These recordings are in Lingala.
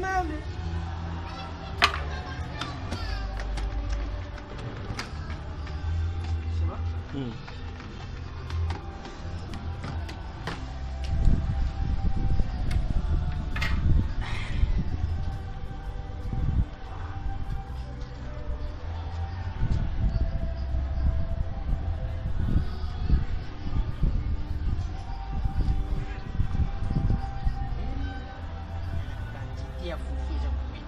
mame. Ya fufu za kupika.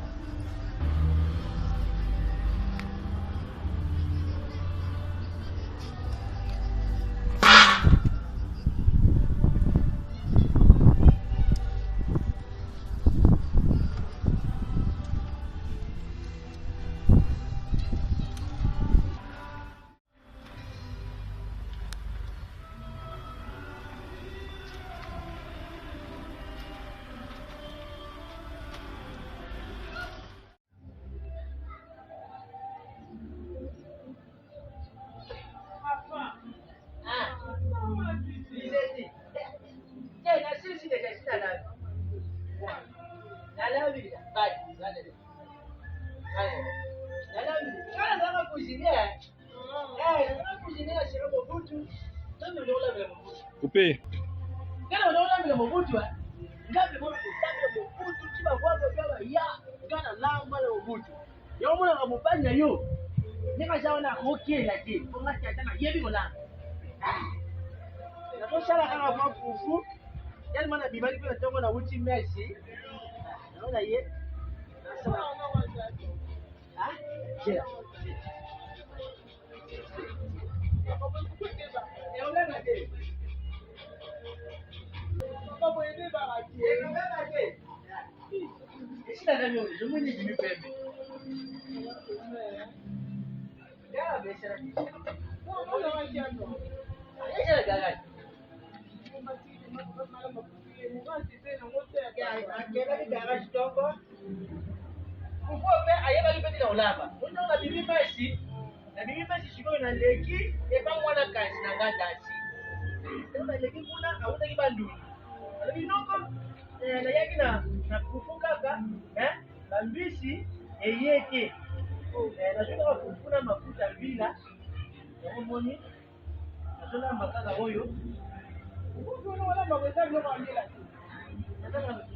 Coupé. Kana unaona mimi Mobutu ngapi bora kutaka Mobutu kiba kwako kama ya kana lamba la Mobutu yo mwana ngamufanya yo nika jaona okay lakini ungati atana yebi ngola na to shala kama kwa fufu yani maana bibali kwa tongo na uchi Messi naona ye ah kila Sina nani wewe, ndio mwenye jimipembe. Ya biashara hii. Mbona wakianza? Biashara gani? Akienda ni garage toko. Kufupe ayeba kipeti na ulaba. Unataka na bibi Messi. Na bibi Messi shiko na leki, eba mwana kazi na ngandasi. Ndio leki kuna auta kibanduni. Na binoko na yaki na kufuka bambisi eyeke nazoka kufuna mafuta bila omoni nazona makaka oyo wala maweza ndio kwambia nataka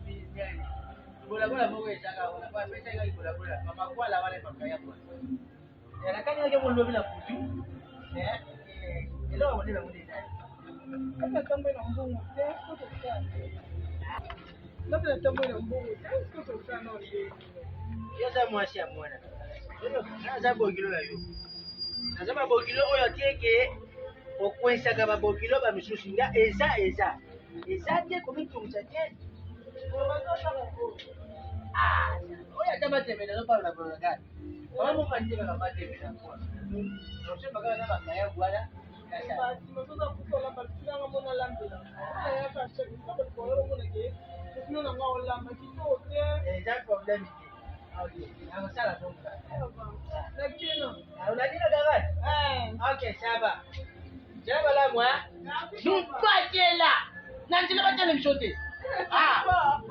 bola moko etaka wala kwa pesa ile bola mama kwala wale makaya kwa nakani yake mwondo bila kutu ndio wale wale kama kama na mbungu labda tamwe na mbungu sio sana ndio yasa mwashi amwana naza bokilo yayo nazama bokilo oyo tieke okwensa kama bokilo ba misusu nga eza te komitungusa te oyo atama temena no pala na gani kama mukanje kama temena kwa ndio bakala na bakaya bwana basi mtoto kutola bakila ngona lambela aya ka shaka kwa kwa ngona ke sino na ngao lamba kitote eza problem okay na sala tonga lakini unajina gani okay shaba la mwa tupatela na njila batele mshote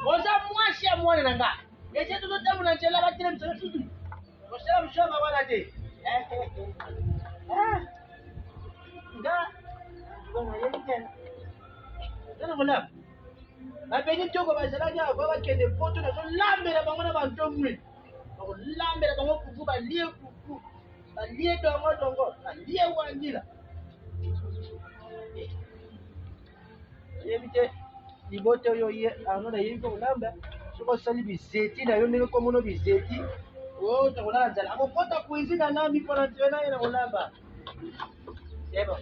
oza mwashi amwana nanga eje tuzotamu na njila batele mshote tutu osela mshoma bwana te nga ngona yekena kana ngola babengi toko bazalanya baba kende poto na lambela bangona bantomwe lambela bango kufu balie kufu balie dongo balie wangila yebite libote oyo ye anona yiko kulamba soko sali biseti na yo ndenge komono biseti o to kulanza akokota kuizina nami kwa tena ina kulamba sebo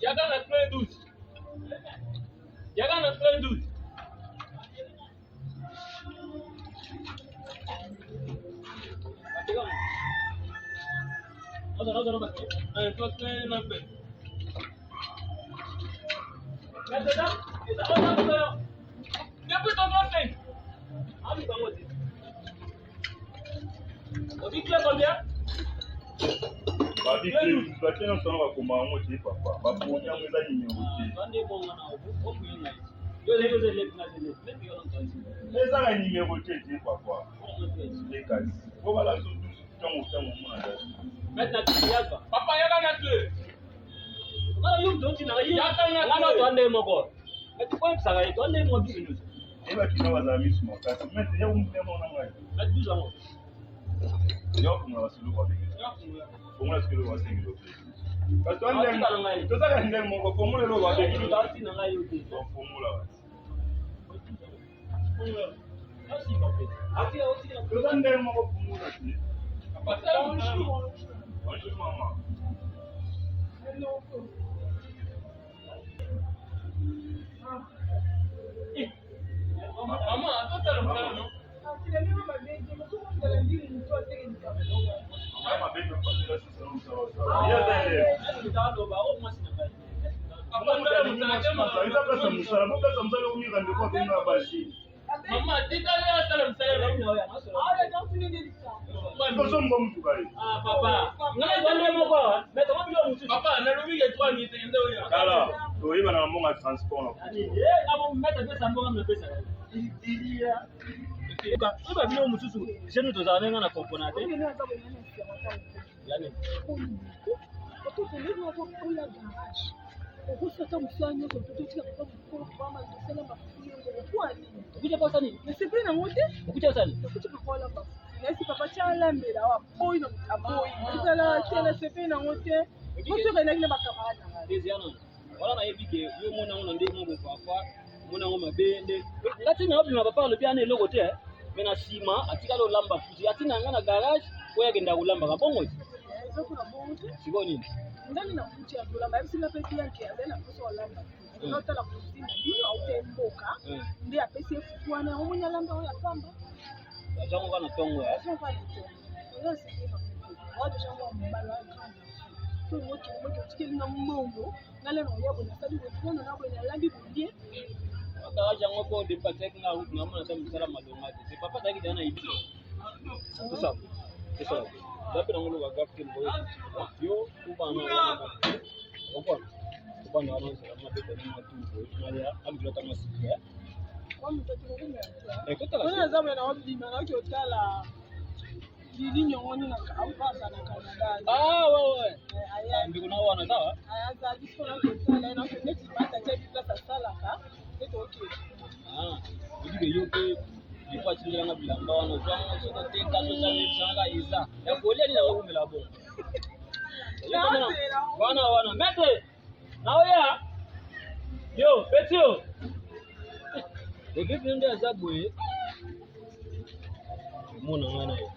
Yaga na plein doute. Yaga na plein doute. On dit clair combien? Babi clé, tu vas tenir son nom comme un mot de papa. Babi, on y a mis un numéro. Les gens ont numéro de papa. Les cas. Voilà, maintenant tu y a pas. Papa, il y a la clé. Voilà, you don't know. Il y a la clé. On est mort. Mais tu peux ça va être on est mort du nous. Et là qui n'a pas d'amis sur mon cas. Mais il y a un démon en moi. Mais 12 ans. Il y a un peu de l'eau. Comment est-ce que le voici le fait? Parce que on est tout ça quand même mon comment le voici le fait? Son formula. Tout ça quand mon formula. Bonjour maman. Hello. Maman, attends ça le frère non? Iba bino mususu jenu tozalanga na componate yani ukuja kwa sani Nisipina ngote? ukuja sani Ukuja kwa lamba. Nasi papa chala mbela wa boy no aboy. Nisala tena sepina ngote. Kuso kana kile makamana. deziana wala na ebike yo mona una ndenge mo papa mona ngoma bende ngati na obima papa lo piane eloko te mena sima atika lo lamba futi atina ngana garage oya kenda kulamba kabongo Ezokuna bonke. siko nini Ndani na kucha kulamba bisi na pesi yake ndena kuso lamba. Nota la kusina dino au temboka. Ndi apesi fuana umunya lamba oya pamba. jango kana tongo ya Sio pale tu. Ndio sipina. Watu shamba mbalo kanda. So wote tikeli na mungu ngale no yabo na sadi kuona nabo ina lambi kudie. akaja ngoko de patek na huko na mwana tamu sala madonga te papa taki jana hivi tusa dapi na ngolo wagapi mboyo yo kubana kubana wana sala mabeta ni matu ya amjua kama siku ya Kwa mtoto ngine. ekota Kuna la zamu na wabi mana kwa tala Didi nyongoni na kampasa na Canada. wewe ndio na wana sawa Ayaza disona kwa tala na kwa neti bata chebi plata sala ka. Ndio okay. ndio yote ilikuwa chini na bilamba wana zwangu sote teka social sanga iza ya kuolia ni na wewe melabo wana mete na oya yo petio ekipi ndio azabu mona ngana hiyo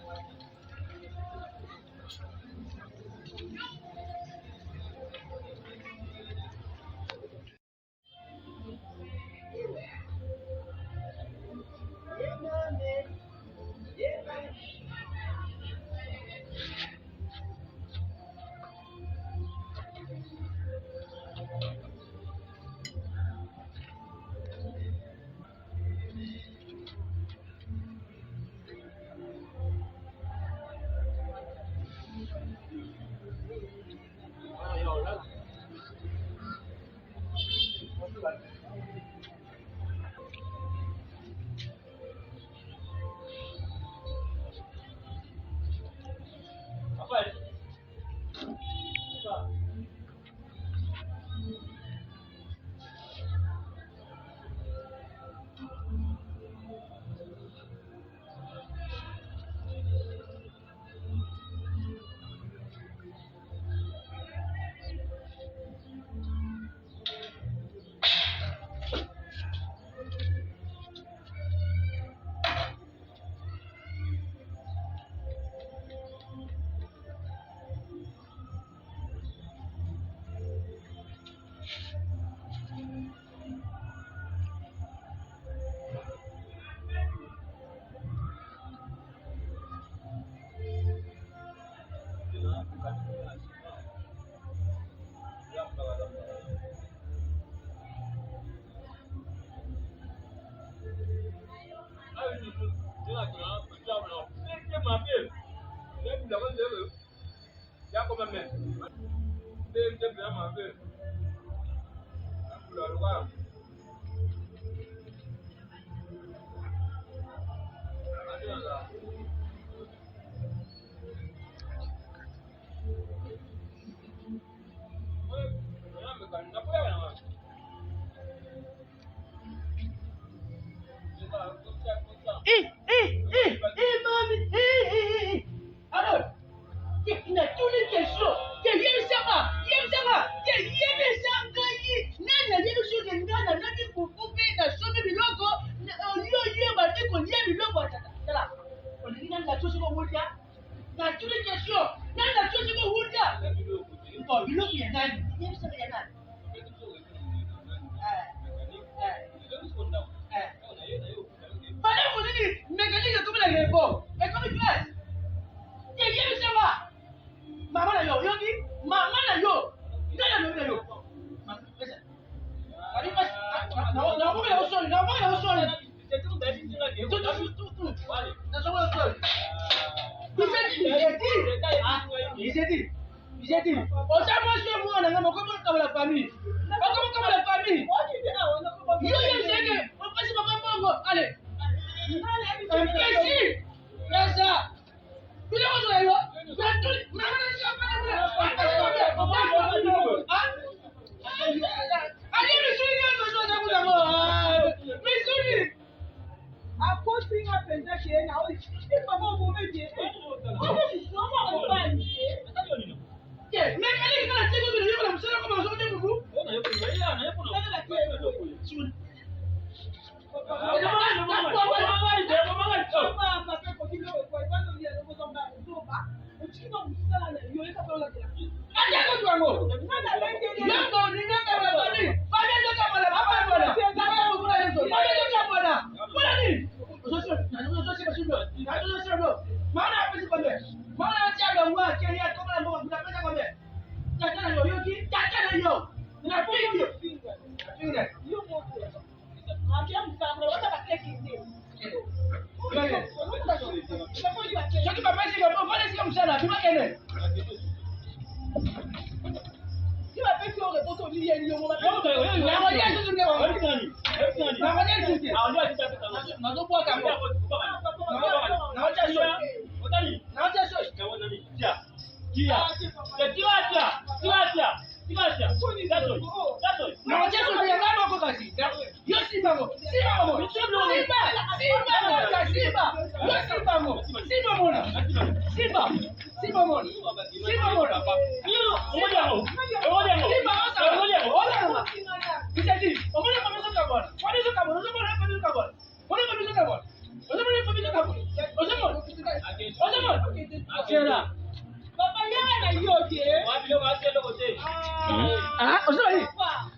Ah,